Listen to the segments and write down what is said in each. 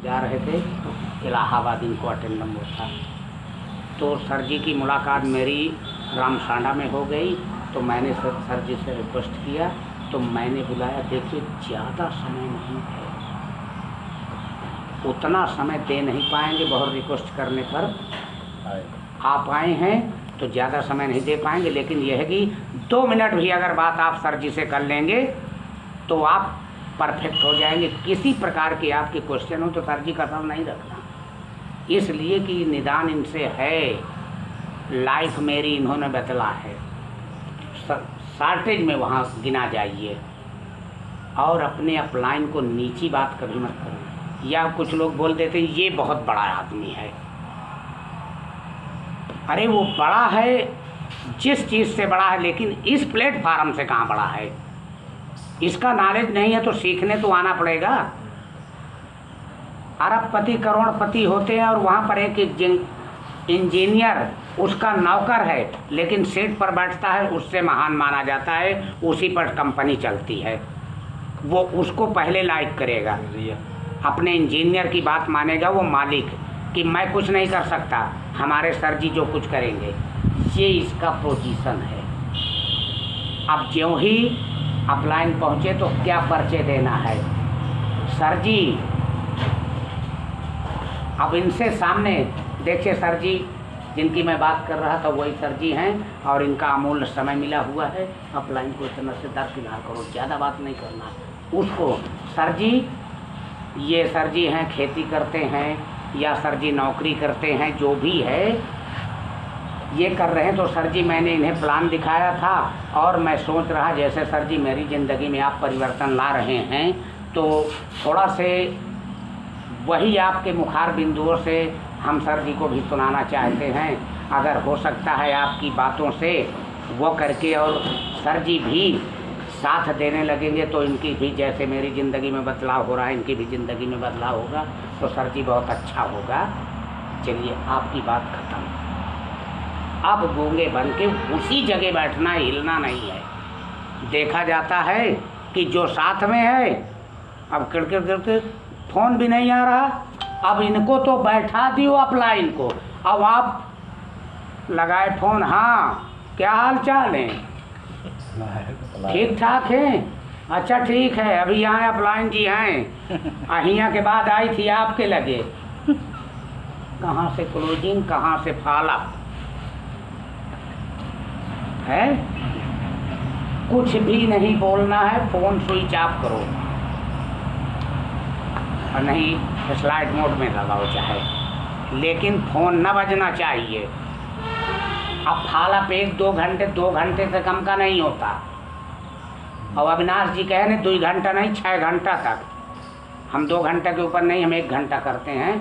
जा रहे थे इलाहाबाद, इनको अटेंडेंट था। तो सर जी की मुलाकात मेरी रामसांडा में हो गई। तो मैंने सर जी से रिक्वेस्ट किया, तो मैंने बुलाया। देखिए ज़्यादा समय नहीं है, उतना समय दे नहीं पाएंगे, बहुत रिक्वेस्ट करने पर आप आए हैं तो ज़्यादा समय नहीं दे पाएंगे। लेकिन यह है कि 2 मिनट भी अगर बात आप सर जी से कर लेंगे तो आप परफेक्ट हो जाएंगे। किसी प्रकार के आपके क्वेश्चन हो तो सर जी का सवाल नहीं रखना, इसलिए कि निदान इनसे है, लाइफ मेरी इन्होंने बदला है। शॉर्टेज में वहाँ गिना जाइए और अपने अपलाइन को नीची बात कभी मत करें। या कुछ लोग बोल देते हैं ये बहुत बड़ा आदमी है। अरे वो बड़ा है जिस चीज़ से बड़ा है, लेकिन इस प्लेटफार्म से कहाँ बड़ा है। इसका नॉलेज नहीं है तो सीखने तो आना पड़ेगा। अरबपति करोड़पति होते हैं और वहाँ पर एक इंजीनियर उसका नौकर है, लेकिन सीट पर बैठता है, उससे महान माना जाता है, उसी पर कंपनी चलती है। वो उसको पहले लाइक करेगा, अपने इंजीनियर की बात मानेगा वो मालिक, कि मैं कुछ नहीं कर सकता, हमारे सर जी जो कुछ करेंगे। ये इसका पोजीशन है। अब ज्यों ही अपलाइन पहुँचे तो क्या परिचय देना है, सर जी। अब इनसे सामने देखिए, सर जी जिनकी मैं बात कर रहा था वही सर जी हैं, और इनका अमूल्य समय मिला हुआ है। अपलाइन को इतना से दरकिनार करो, ज़्यादा बात नहीं करना उसको। सर जी, ये सर जी हैं, खेती करते हैं या सर जी नौकरी करते हैं, जो भी है ये कर रहे हैं। तो सर जी मैंने इन्हें प्लान दिखाया था और मैं सोच रहा जैसे सर जी मेरी ज़िंदगी में आप परिवर्तन ला रहे हैं, तो थोड़ा से वही आपके मुखार बिंदुओं से हम सर जी को भी सुनाना चाहते हैं। अगर हो सकता है आपकी बातों से वो करके और सर जी भी साथ देने लगेंगे तो इनकी भी, जैसे मेरी ज़िंदगी में बदलाव हो रहा है, इनकी भी ज़िंदगी में बदलाव होगा, तो सर जी बहुत अच्छा होगा। चलिए आपकी बात खत्म। अब गूंगे बन के उसी जगह बैठना, हिलना नहीं है। देखा जाता है कि जो साथ में है, अब किड़किड़ किड़किड़ फ़ोन भी नहीं आ रहा, अब इनको तो बैठा दियो अपलाइन को। अब आप लगाए फ़ोन, हाँ क्या हाल चाल है, ठीक ठाक है, अच्छा ठीक है, अभी यहाँ अपलाइन जी हैं, अहिया के बाद आई थी आपके लगे। कहाँ से क्लोजिंग, कहाँ से फॉलोअप है, कुछ भी नहीं बोलना है, फ़ोन स्विच ऑफ करो और नहीं स्लाइड मोड में लगाओ चाहे, लेकिन फ़ोन न बजना चाहिए। अब फॉलोअप 1-2 घंटे, 2 घंटे से कम का नहीं होता। और अविनाश जी कहे ने 2 घंटा नहीं, 6 घंटा तक। हम 2 घंटे के ऊपर नहीं, हम 1 घंटा करते हैं।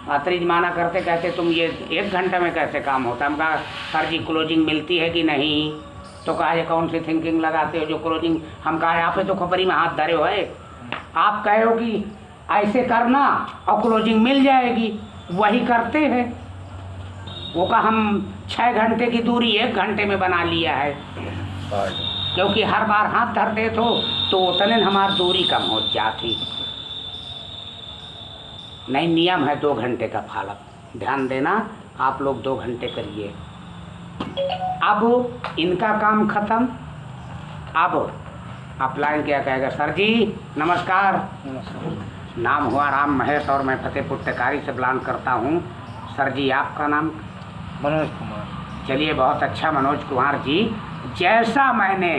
अतरीज माना करते, कहते तुम ये 1 घंटे में कैसे काम होता है। हम कहा सर जी क्लोजिंग मिलती है कि नहीं, तो कहा ये कौन सी थिंकिंग लगाते हो जो क्लोजिंग। हम कहा यहाँ पे तो खोपड़ी में हाथ धरे हो है, आप कहे हो कि ऐसे करना और क्लोजिंग मिल जाएगी, वही करते हैं। वो कहा हम 6 घंटे की दूरी 1 घंटे में बना लिया है, क्योंकि हर बार हाथ धरते तो उतने हमारी दूरी कम हो जाती। नहीं, नियम है 2 घंटे का फॉलोअप, ध्यान देना आप लोग 2 घंटे करिए। अब इनका काम खत्म। अब अपलाइन क्या कहेगा, सर जी नमस्कार, नाम हुआ राम महेश और मैं फतेहपुर टेकारी से बिलोंग करता हूँ। सर जी आपका नाम? मनोज कुमार। चलिए बहुत अच्छा मनोज कुमार जी, जैसा मैंने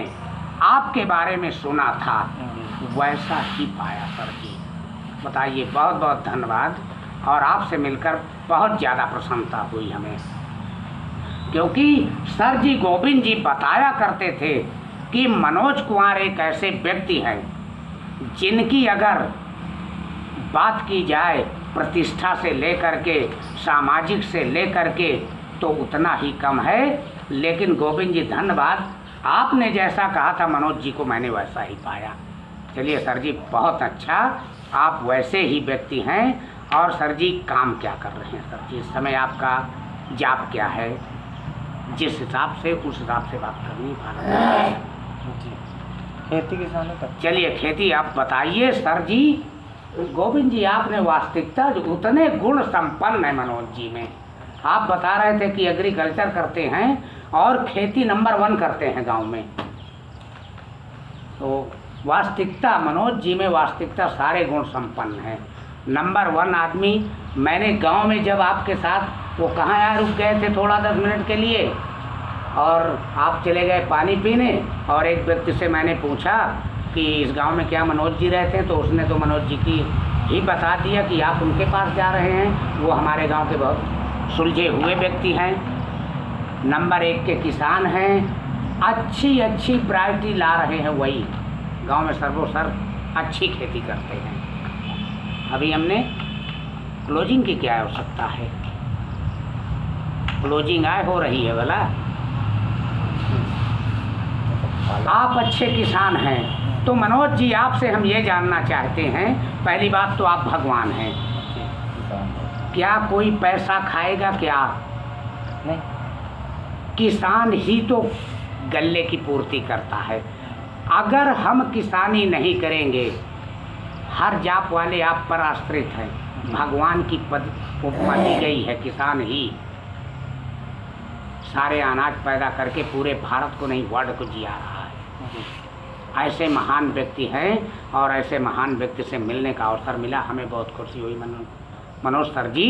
आपके बारे में सुना था वैसा ही पाया सर जी। बताइए, बहुत बहुत धन्यवाद। और आपसे मिलकर बहुत ज़्यादा प्रसन्नता हुई हमें, क्योंकि सर जी गोविंद जी बताया करते थे कि मनोज कुमार एक ऐसे व्यक्ति हैं जिनकी अगर बात की जाए प्रतिष्ठा से लेकर के, सामाजिक से लेकर के, तो उतना ही कम है। लेकिन गोविंद जी धन्यवाद, आपने जैसा कहा था मनोज जी को, मैंने वैसा ही पाया। चलिए सर जी बहुत अच्छा, आप वैसे ही व्यक्ति हैं। और सर जी काम क्या कर रहे हैं सर जी, इस समय आपका जॉब क्या है? जिस हिसाब से उस हिसाब से बात करनी जी, खेती किसानों का। चलिए खेती आप बताइए सर जी। गोविंद जी, आपने वास्तविकता उतने गुण संपन्न है मनोज जी में। आप बता रहे थे कि एग्रीकल्चर करते हैं और खेती नंबर 1 करते हैं गांव में। तो वास्तविकता मनोज जी में, वास्तविकता सारे गुण संपन्न हैं। नंबर 1 आदमी। मैंने गांव में जब आपके साथ, वो कहाँ यहाँ रुक गए थे थोड़ा 10 मिनट के लिए, और आप चले गए पानी पीने, और एक व्यक्ति से मैंने पूछा कि इस गांव में क्या मनोज जी रहते हैं, तो उसने तो मनोज जी की ही बता दिया कि आप उनके पास जा रहे हैं। वो हमारे गांव के बहुत सुलझे हुए व्यक्ति हैं, नंबर 1 के किसान हैं, अच्छी अच्छी वैरायटी ला रहे हैं, वही गांव में सर्वोसर्व अच्छी खेती करते हैं। अभी हमने क्लोजिंग की क्या आवश्यकता है, क्लोजिंग आय हो रही है भला। आप अच्छे किसान हैं, तो मनोज जी आपसे हम ये जानना चाहते हैं, पहली बात तो आप भगवान हैं, क्या कोई पैसा खाएगा क्या? नहीं, किसान ही तो गल्ले की पूर्ति करता है। अगर हम किसानी नहीं करेंगे, हर जाप वाले आप पर आश्रित हैं, भगवान की पद उपमा दी गई है, किसान ही सारे अनाज पैदा करके पूरे भारत को नहीं वर्ल्ड को जिया रहा है। ऐसे महान व्यक्ति हैं, और ऐसे महान व्यक्ति से मिलने का अवसर मिला, हमें बहुत खुशी हुई मनोज सर जी।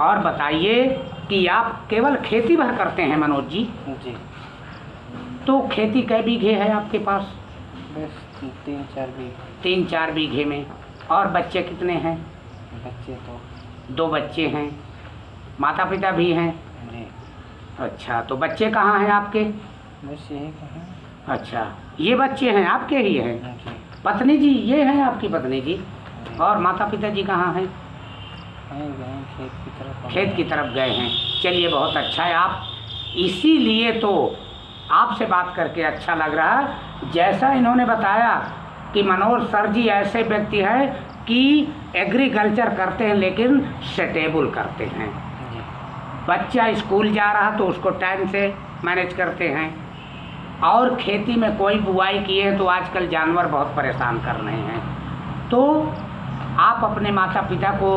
और बताइए कि आप केवल खेती भर करते हैं मनोज जी? जी। तो खेती कै बीघे है आपके पास? बस 3-4 बीघे। 3-4 बीघे में। और बच्चे कितने हैं? बच्चे तो 2 बच्चे हैं, माता पिता भी हैं? जी। अच्छा, तो बच्चे कहाँ हैं आपके? बस यही कहाँ। अच्छा, ये बच्चे हैं आपके ही हैं? जी। पत्नी जी, ये हैं आपकी पत्नी जी? और माता पिता जी कहाँ हैं? खेत की तरफ गए हैं। चलिए, बहुत अच्छा है। आप इसीलिए तो आपसे बात करके अच्छा लग रहा है। जैसा इन्होंने बताया कि मनोज सर जी ऐसे व्यक्ति हैं कि एग्रीकल्चर करते हैं लेकिन स्टेबल करते हैं। बच्चा स्कूल जा रहा तो उसको टाइम से मैनेज करते हैं, और खेती में कोई बुआई किए हैं तो आजकल जानवर बहुत परेशान कर रहे हैं। तो आप अपने माता पिता को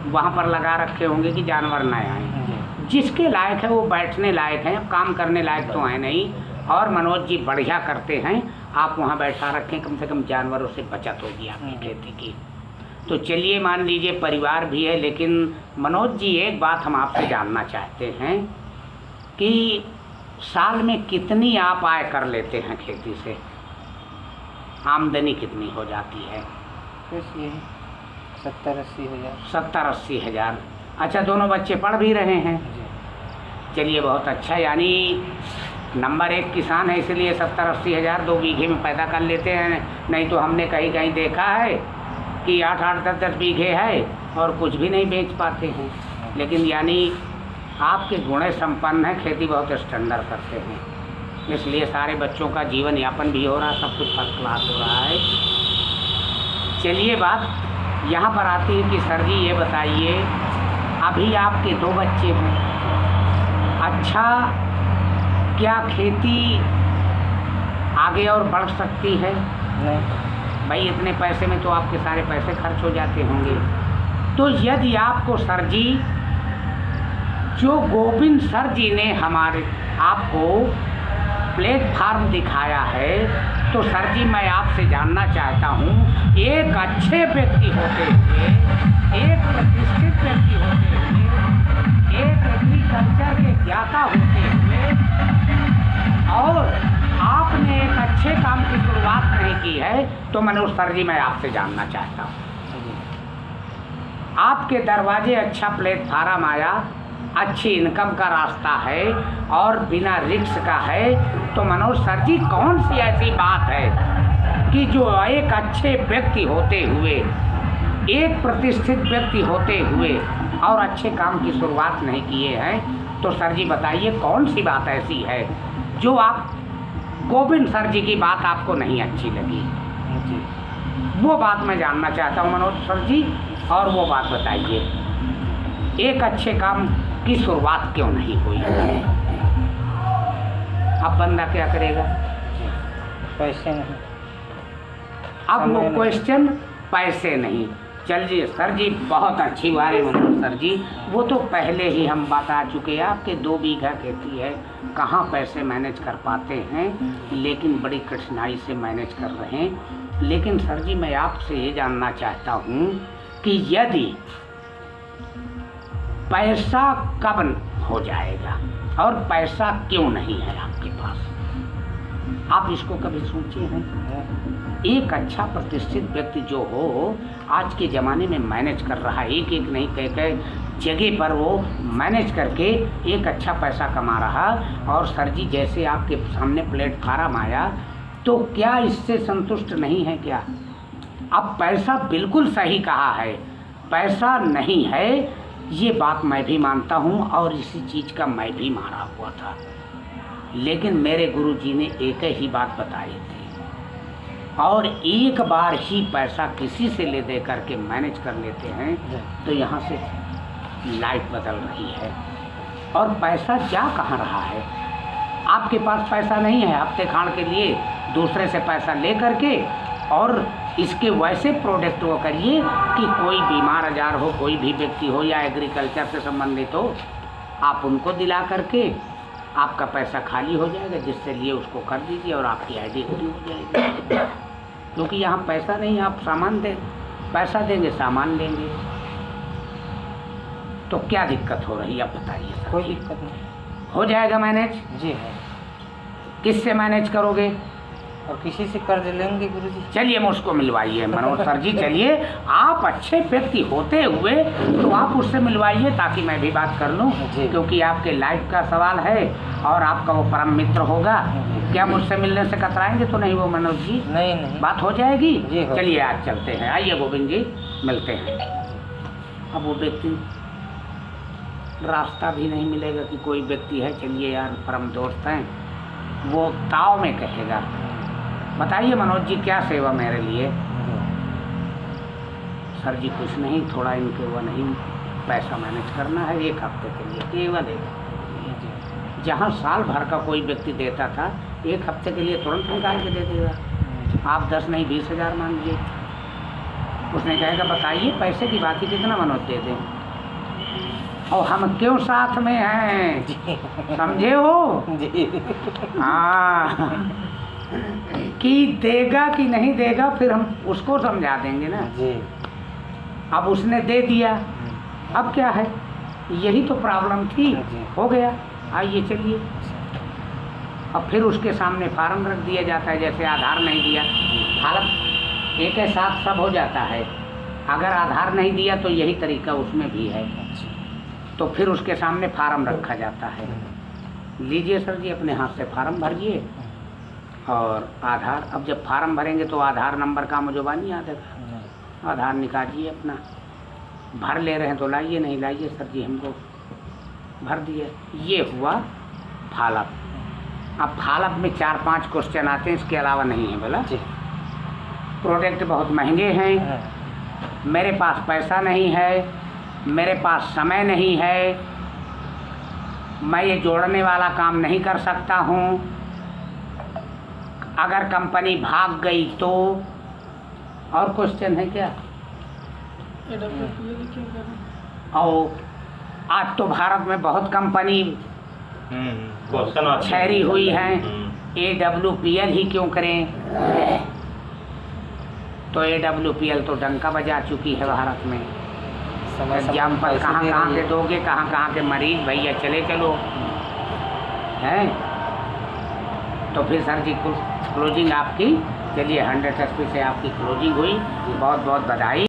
वहाँ पर लगा रखे होंगे कि जानवर न आए। जिसके लायक है वो बैठने लायक हैं, काम करने लायक तो हैं नहीं। और मनोज जी बढ़िया करते हैं, आप वहाँ बैठा रखें, कम से कम जानवरों से बचत होगी आपकी खेती की। तो चलिए, मान लीजिए परिवार भी है, लेकिन मनोज जी एक बात हम आपसे जानना चाहते हैं कि साल में कितनी आप आय कर लेते हैं खेती से? आमदनी कितनी हो जाती है? बस यही 70-80 हज़ार। 70-80 हज़ार। अच्छा, दोनों बच्चे पढ़ भी रहे हैं? चलिए, बहुत अच्छा। यानी नंबर 1 किसान है, इसलिए 70-80 हज़ार 2 बीघे में पैदा कर लेते हैं। नहीं तो हमने कहीं कहीं देखा है कि 8-8, 10-10 बीघे है और कुछ भी नहीं बेच पाते हैं। लेकिन यानी आपके गुण संपन्न है, खेती बहुत स्टैंडर्ड करते हैं, इसलिए सारे बच्चों का जीवन यापन भी हो रहा है, सब कुछ फर्स्ट क्लास हो रहा है। चलिए, बात यहाँ पर आती है कि सर जी ये बताइए, अभी आपके 2 बच्चे हैं, अच्छा क्या खेती आगे और बढ़ सकती है? नहीं भाई, इतने पैसे में तो आपके सारे पैसे खर्च हो जाते होंगे। तो यदि आपको सर जी, जो गोविंद सर जी ने हमारे आपको प्लेटफार्म दिखाया है, तो सर जी मैं आपसे जानना चाहता हूँ, एक अच्छे व्यक्ति होते हुए, एक प्रतिष्ठित व्यक्ति होते हुए, एक एग्रीकल्चर के ज्ञाता होते हुए, और आपने एक अच्छे काम की शुरुआत नहीं की है, तो मनोज सर जी मैं आपसे जानना चाहता हूँ, आपके दरवाजे अच्छा प्लेटफार्म आया, अच्छी इनकम का रास्ता है और बिना रिस्क का है, तो मनोज सर जी कौन सी ऐसी बात है कि जो एक अच्छे व्यक्ति होते हुए, एक प्रतिष्ठित व्यक्ति होते हुए और अच्छे काम की शुरुआत नहीं किए हैं? तो सर जी बताइए, कौन सी बात ऐसी है जो आप गोविंद सर जी की बात आपको नहीं अच्छी लगी? वो बात मैं जानना चाहता हूँ मनोज सर जी, और वो बात बताइए, एक अच्छे काम की शुरुआत क्यों नहीं हुई? अब बंदा क्या करेगा? पैसे नहीं। अब वो क्वेश्चन पैसे नहीं, चलिए सर जी, बहुत अच्छी बात है मनोज सर जी। वो तो पहले ही हम बता चुके हैं, आपके 2 बीघा खेती है, कहाँ पैसे मैनेज कर पाते हैं, लेकिन बड़ी कठिनाई से मैनेज कर रहे हैं। लेकिन सर जी, मैं आपसे ये जानना चाहता हूँ कि यदि पैसा कब हो जाएगा और पैसा क्यों नहीं है आपके पास, आप इसको कभी सोचे हैं? एक अच्छा प्रतिष्ठित व्यक्ति जो हो, आज के ज़माने में मैनेज कर रहा है, एक एक नहीं कई जगह पर वो मैनेज करके एक अच्छा पैसा कमा रहा। और सर जी, जैसे आपके सामने प्लेटफार्म आया, तो क्या इससे संतुष्ट नहीं है क्या? अब पैसा बिल्कुल सही कहा है, पैसा नहीं है, ये बात मैं भी मानता हूँ और इसी चीज़ का मैं भी मारा हुआ था। लेकिन मेरे गुरुजी ने एक ही बात बताई थी, और एक बार ही पैसा किसी से ले दे करके मैनेज कर लेते हैं तो यहाँ से लाइफ बदल रही है। और पैसा जा कहाँ रहा है? आपके पास पैसा नहीं है, हफ्ते खाड़ के लिए दूसरे से पैसा ले करके और इसके वैसे प्रोडक्ट वो करिए कि कोई बीमार आजार हो, कोई भी व्यक्ति हो या एग्रीकल्चर से संबंधित हो, आप उनको दिला करके आपका पैसा खाली हो जाएगा, जिससे लिए उसको कर दीजिए और आपकी आईडी पूरी हो जाएगी। क्योंकि यहाँ पैसा नहीं, आप सामान दें, पैसा देंगे सामान लेंगे, तो क्या दिक्कत हो रही है आप बताइए सर? कोई दिक्कत नहीं, हो जाएगा मैनेज? जी है। किससे मैनेज करोगे? और किसी से कर्ज लेंगे गुरुजी? चलिए मुझको मिलवाइए मनोज सर जी, चलिए, आप अच्छे व्यक्ति होते हुए तो आप उससे मिलवाइए ताकि मैं भी बात कर लूं, क्योंकि आपके लाइफ का सवाल है और आपका वो परम मित्र होगा। क्या मुझसे मिलने से कतराएंगे तो नहीं वो मनोज जी? नहीं नहीं, बात हो जाएगी। हो। चलिए आज चलते हैं, आइए गोविंद जी, मिलते हैं। अब वो व्यक्ति, रास्ता भी नहीं मिलेगा कि कोई व्यक्ति है, चलिए यार परम दोस्त हैं, वो ताव में कहेगा, बताइए मनोज जी क्या सेवा मेरे लिए? सर जी कुछ नहीं, थोड़ा इनके वो नहीं, पैसा मैनेज करना है 1 हफ्ते के लिए केवल एक। जहाँ साल भर का कोई व्यक्ति देता था, 1 हफ्ते के लिए तुरंत निकाल के दे देगा। आप 10 नहीं 20,000 मांगिए, उसने कहेगा बताइए पैसे की बात ही कितना मनोज दे दें, और हम क्यों साथ में हैं, समझे हो? हाँ, कि देगा कि नहीं देगा फिर हम उसको समझा देंगे ना जी। अब उसने दे दिया, अब क्या है, यही तो प्रॉब्लम थी, हो गया। आइए चलिए, अब फिर उसके सामने फार्म रख दिया जाता है, जैसे आधार नहीं दिया, हालत एक के साथ सब हो जाता है। अगर आधार नहीं दिया तो यही तरीका उसमें भी है, तो फिर उसके सामने फार्म रखा जाता है, लीजिए सर जी अपने हाथ से फार्म भरिए और आधार। अब जब फार्म भरेंगे तो आधार नंबर का मुझे याद है, आधार निकालिए अपना, भर ले रहे हैं तो लाइए, नहीं लाइए सर जी हमको भर दिए। ये हुआ फालप। अब फालप में 4-5 क्वेश्चन आते हैं, इसके अलावा नहीं है बोला। प्रोडक्ट बहुत महंगे हैं, मेरे पास पैसा नहीं है, मेरे पास समय नहीं है, मैं ये जोड़ने वाला काम नहीं कर सकता हूँ, अगर कंपनी भाग गई तो। और क्वेश्चन है क्या? और आज तो भारत में बहुत कंपनी ठहरी हुई हैं, AWPL ही क्यों करें? तो AWPL तो डंका बजा चुकी है भारत में। एग्जाम्पल कहाँ के दोगे, कहाँ के मरीज भैया चले चलो हैं। तो फिर सर जी क्लोजिंग आपकी, चलिए 100 SP से आपकी क्लोजिंग हुई, बहुत बहुत बधाई।